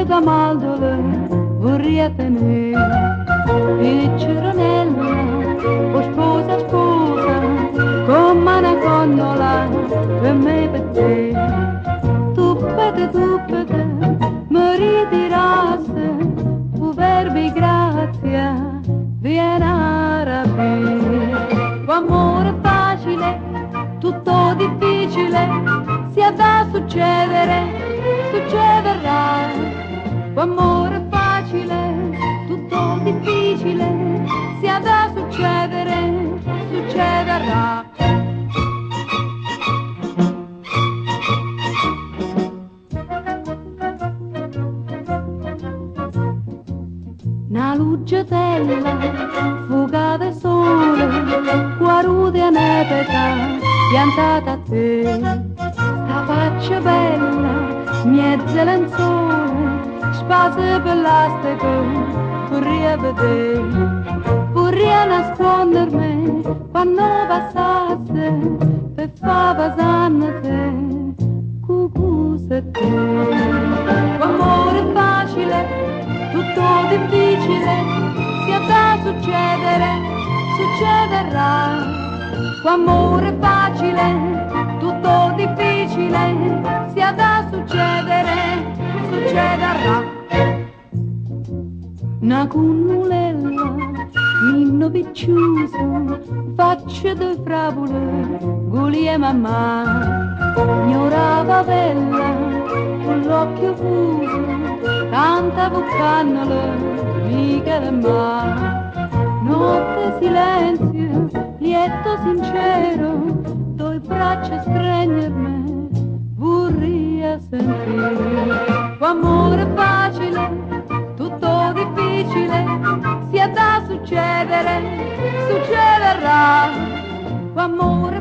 da maldole vorrei tenere piccironella o sposa sposa come una connola per me e per te. Tuppete mi ritirasse tu verbi grazia viene a rapire. Amore facile tutto difficile sia da succedere succederà. Amore facile tutto difficile sia da succedere succederà. Una luccetella fugata e sole guaruta e nepeta piantata a te. Sta faccia bella mezza lenzuola spase per l'astico vorrei vedere. Vorrei nascondermi quando passasse per fa passare te cucù se te. Amore facile tutto difficile sia da succedere succederà. Amore facile tutto difficile sia da succedere succederà. Una cunnulella minno picciuso faccia de frabule gulie mamma ignorava bella con l'occhio fuso tanta buccannola mica le ma. Notte silenzio lieto sincero due braccia stringermi vorrei sentire. Amore facile tutto difficile sia da succedere succederà. Amore